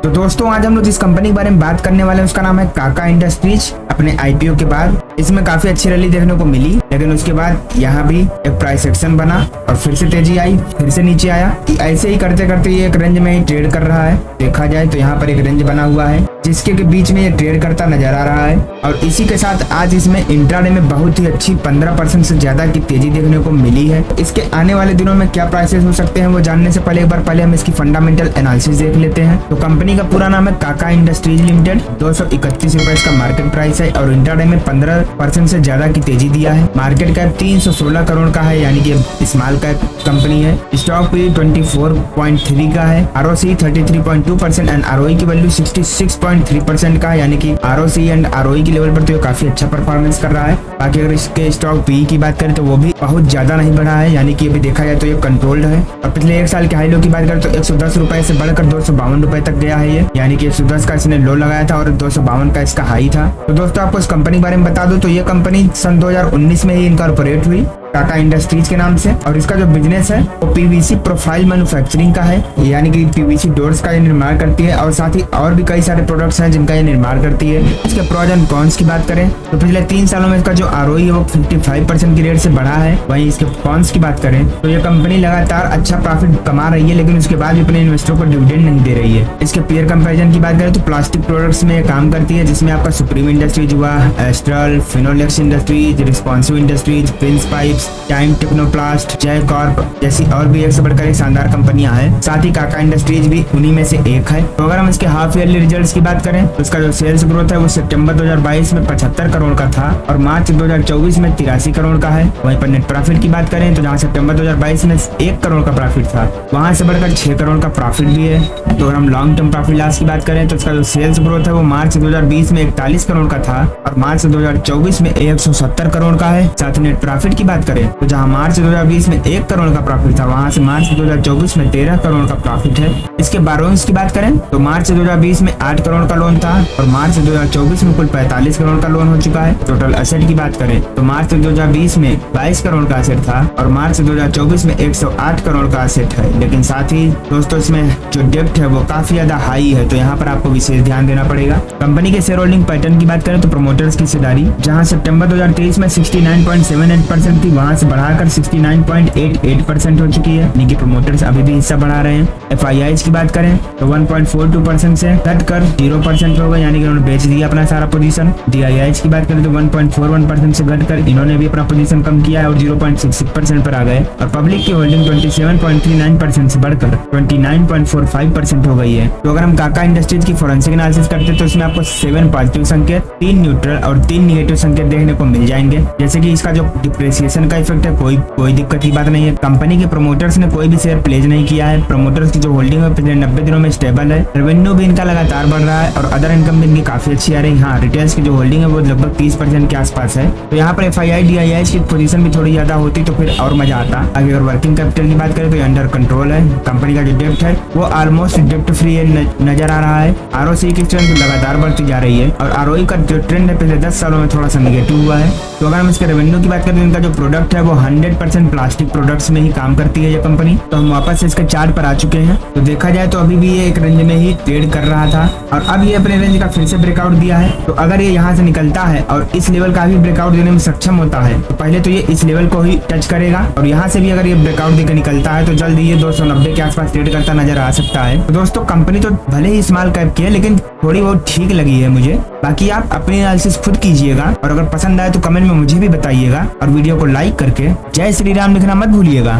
तो दोस्तों आज हम लोग जिस कंपनी के बारे में बात करने वाले हैं उसका नाम है काका इंडस्ट्रीज। अपने आईपीओ के बाद इसमें काफी अच्छी रैली देखने को मिली, लेकिन उसके बाद यहाँ भी एक प्राइस एक्शन बना और फिर से तेजी आई, फिर से नीचे आया। ऐसे ही करते करते ये एक रेंज में ही ट्रेड कर रहा है। देखा जाए तो यहाँ पर एक रेंज बना हुआ है जिसके बीच में ये ट्रेड करता नजर आ रहा है और इसी के साथ आज इसमें इंट्राडे में बहुत ही अच्छी 15% से ज्यादा की तेजी देखने को मिली है। इसके आने वाले दिनों में क्या प्राइसेस हो सकते हैं वो जानने से पहले एक बार पहले हम इसकी फंडामेंटल एनालिसिस देख लेते हैं। तो कंपनी का पूरा नाम है काका इंडस्ट्रीज लिमिटेड। 231 रुपए इसका मार्केट प्राइस है और इंट्राडे में 15% से ज्यादा की तेजी दिया है। मार्केट कैप 316 करोड़ का है, यानी कि स्मॉल कैप कंपनी है। स्टॉक पी 24.3 का है। आरओसी 33.2% एंड आरओई की वैल्यू 66.3% का है, यानी कि आरओसी एंड आरओई की लेवल पर तो ये काफी अच्छा परफॉर्मेंस कर रहा है। बाकी अगर इसके स्टॉक पी की बात करें तो वो भी बहुत ज्यादा नहीं बढ़ा है, यानी कि अभी देखा जाए तो ये कंट्रोल्ड है। और पिछले एक साल के हाई लो की बात करें तो 110 रुपए से बढ़कर 252 रुपए तक गया है ये, यानी कि 110 का इसने लो लगाया था और 252 का इसका हाई था। तो दोस्तों आपको इस कंपनी के बारे में बता दूं तो ये कंपनी सन 2019 में ही इनकॉर्पोरेट हुई टाटा इंडस्ट्रीज के नाम से और इसका जो बिजनेस है वो पीवीसी प्रोफाइल मैन्युफैक्चरिंग का है, यानी कि पीवीसी डोर्स का ये निर्माण करती है और साथ ही और भी कई सारे प्रोडक्ट्स हैं जिनका ये निर्माण करती है। इसके प्रोज एंड कॉन्स की बात करें तो पिछले 3 सालों में इसका जो आरओई है वो 55% की रेट से बढ़ा है। वहीं इसके कॉन्स की बात करें तो ये कंपनी लगातार अच्छा प्रॉफिट कमा रही है, लेकिन उसके बाद भी अपने इन्वेस्टरों को डिविडेंड नहीं दे रही है। इसके पीयर कंपेरिजन की बात करें तो प्लास्टिक प्रोडक्ट्स में काम करती है, जिसमें आपका सुप्रीम इंडस्ट्रीज हुआ, astral, Finolex industries, responsive industries, Prince pipes, time Technoplast, जय कॉर्प जैसी और भी एक से बढ़कर एक शानदार कंपनियां हैं। साथ ही काका इंडस्ट्रीज भी उन्हीं में से एक है। तो अगर हम इसके हाफ ईयरली रिजल्ट्स की बात करें तो इसका जो सेल्स ग्रोथ है वो सितंबर 2022 में 75 करोड़ का था और मार्च 2024 में 83 करोड़ का है। वहीं पर नेट प्रॉफिट की बात करें तो जहां सितंबर 2022 में 1 करोड़ का प्रॉफिट था वहां से बढ़कर 6 करोड़ का प्रॉफिट भी है। तो अगर हम लॉन्ग टर्म प्रॉफिट लॉस की बात करें तो इसका जो सेल्स ग्रोथ है वो मार्च 2020 में 41 करोड़ का था और मार्च 2024 में 170 करोड़ का है। साथ ही नेट प्रॉफिट की बात करें तो जहां मार्च 2020 में 1 करोड़ का प्रॉफिट था वहां से मार्च 2024 में 13 करोड़ का प्रॉफिट है। इसके बारोइंग्स की बात करें तो मार्च 2020 में 8 करोड़ का लोन था और मार्च 2024 में कुल 45 करोड़ का लोन हो चुका है। टोटल एसेट की बात करें तो मार्च 2020 में 22 करोड़ का एसेट था और मार्च 2024 में 108 करोड़ का एसेट है। लेकिन साथ ही दोस्तों इसमें जो डेब्ट है वो काफी ज्यादा हाई है, तो यहाँ पर आपको विशेष ध्यान देना पड़ेगा। कंपनी के शेयर होल्डिंग पैटर्न की बात करें तो प्रमोटर्स की हिस्सेदारी जहाँ सितंबर 2023 में 69.78% थी वहां से बढ़ाकर 69.88% हो चुकी है, यानी कि प्रमोटर्स अभी भी हिस्सा बढ़ा रहे हैं। एफआईआईज की बात करें तो 1.42% से घटकर 0% हो गए, यानी कि उन्होंने बेच दिया अपना सारा पोजीशन। डीआईआईज की बात करें तो 1.41% से घटकर इन्होंने भी अपना पोजीशन कम किया है और 0.66% पर आ गए। और पब्लिक की होल्डिंग 27.39% से बढ़कर 29.45% हो गई है। तो अगर हम काका इंडस्ट्रीज की फोरेंसिक एनालिसिस करते हैं तो इसमें आपको 7 पॉजिटिव संकेत, 3 न्यूट्रल और 3 निगेटिव संकेत देखने को मिल जाएंगे। जैसे कि इसका जो डिप्रिसिएशन का इफेक्ट है कोई दिक्कत की बात नहीं है। कंपनी के प्रमोटर्स ने कोई भी शेयर प्लेज नहीं किया है। प्रमोटर्स की जो होल्डिंग है पिछले 90 दिनों में स्टेबल है। रेवेन्यू भी इनका लगातार बढ़ रहा है और अदर इनकम भी इनकी काफी अच्छी आ रही है। हाँ, रिटेल्स की जो होल्डिंग है वो लगभग 30% के आसपास है। तो यहाँ पर एफआईआई डीआईआई की पोजीशन भी थोड़ी ज्यादा होती तो फिर और मजा आता। आगे अगर वर्किंग कैपिटल की बात करें तो अंडर कंट्रोल है। कंपनी का जो डेब्ट है वो ऑलमोस्ट डेब्ट फ्री नजर आ रहा है। आरओसी की स्ट्रेंथ लगातार बढ़ती जा रही है और आरओई का जो ट्रेंड है पिछले 10 सालों में थोड़ा सा निगेटिव हुआ है। तो अगर हम इसके रेवेन्यू की बात करें तो इनका जो प्रोडक्ट है वो 100% प्लास्टिक प्रोडक्ट्स में ही काम करती है ये कंपनी। तो हम वापस से इसके चार्ट पर आ चुके हैं। तो देखा जाए तो अभी भी ये एक रेंज में ही ट्रेड कर रहा था और अब ये अपने रेंज का फिर से ब्रेकआउट दिया है। तो अगर ये यहाँ से निकलता है और इस लेवल का भी ब्रेकआउट देने में सक्षम होता है तो पहले तो ये इस लेवल को ही टच करेगा और यहाँ से भी अगर ये ब्रेकआउट देकर निकलता है तो जल्द ये 290 के आसपास ट्रेड करता नजर आ सकता है। तो दोस्तों कंपनी तो भले ही स्मॉल कैप की है लेकिन थोड़ी बहुत ठीक लगी है मुझे। बाकी आप अपनी एनालिसिस खुद कीजिएगा और अगर पसंद आए तो कमेंट में मुझे भी बताइएगा और वीडियो को लाइक करके जय श्री राम लिखना मत भूलिएगा।